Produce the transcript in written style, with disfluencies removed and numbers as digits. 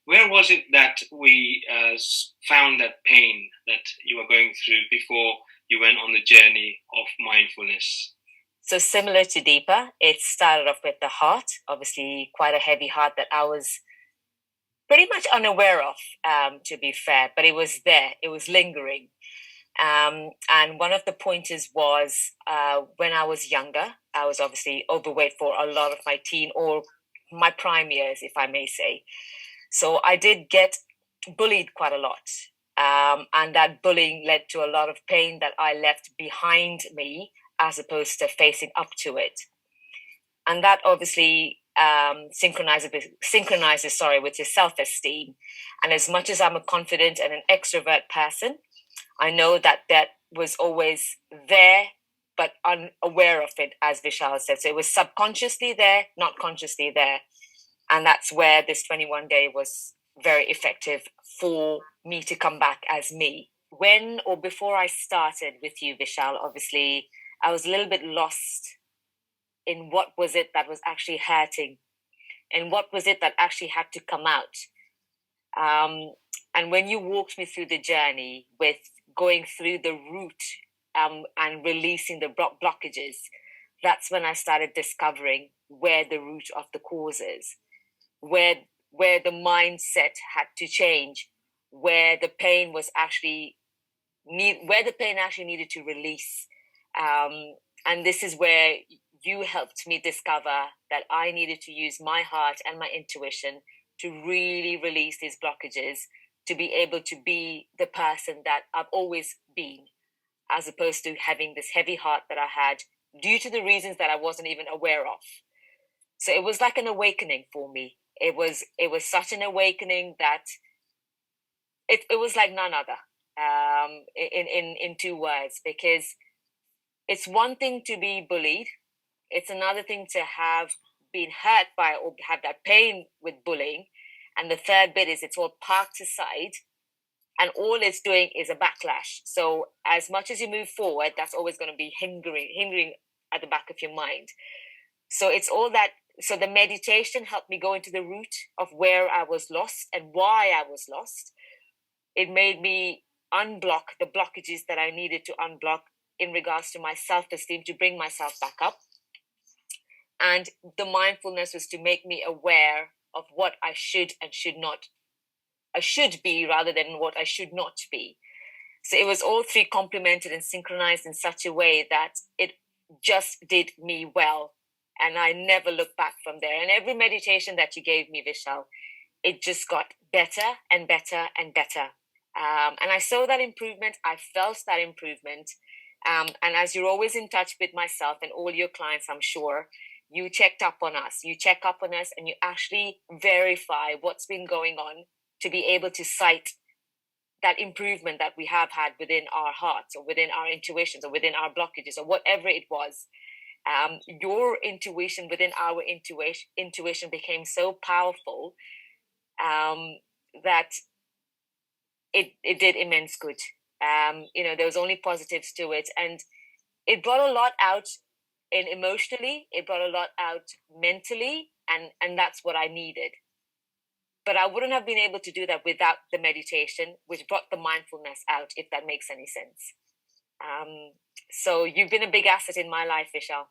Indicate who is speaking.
Speaker 1: Where was it that we found that pain that you were going through before you went on the journey of mindfulness?
Speaker 2: So similar to Deepa, it started off with the heart, obviously quite a heavy heart that I was pretty much unaware of, to be fair, but it was there, it was lingering. And one of the pointers was when I was younger, I was obviously overweight for a lot of my teen or my prime years, if I may say. So I did get bullied quite a lot. And that bullying led to a lot of pain that I left behind me as opposed to facing up to it. And that obviously synchronizes with your self-esteem. And as much as I'm a confident and an extrovert person, I know that that was always there, but unaware of it, as Vishal said. So it was subconsciously there, not consciously there. And that's where this 21 day was very effective for me to come back as me. When or before I started with you, Vishal, obviously, I was a little bit lost in what was it that was actually hurting and what was it that actually had to come out. And when you walked me through the journey with going through the root and releasing the blockages, that's when I started discovering where the root of the cause is, where the mindset had to change, where the pain was actually where the pain actually needed to release. And this is where you helped me discover that I needed to use my heart and my intuition to really release these blockages, to be able to be the person that I've always been, as opposed to having this heavy heart that I had due to the reasons that I wasn't even aware of. So it was like an awakening for me. It was such an awakening that it was like none other, in two words, because it's one thing to be bullied. It's another thing to have been hurt by or have that pain with bullying. And the third bit is it's all parked aside and all it's doing is a backlash. So as much as you move forward, that's always going to be hindering at the back of your mind. So it's all that. So the meditation helped me go into the root of where I was lost and why I was lost. It made me unblock the blockages that I needed to unblock in regards to my self-esteem, to bring myself back up. And the mindfulness was to make me aware of what I should and should not, I should be rather than what I should not be. So it was all three complemented and synchronized in such a way that it just did me well. And I never looked back from there. And every meditation that you gave me, Vishal, it just got better and better and better. And I saw that improvement. I felt that improvement. And as you're always in touch with myself and all your clients, I'm sure, you checked up on us. You check up on us and you actually verify what's been going on to be able to cite that improvement that we have had within our hearts or within our intuitions or within our blockages or whatever it was. Your intuition within our intuition became so powerful that it did immense good. There was only positives to it, and it brought a lot out in emotionally. It brought a lot out mentally, and that's what I needed. But I wouldn't have been able to do that without the meditation, which brought the mindfulness out, if that makes any sense. So you've been a big asset in my life, Vishal.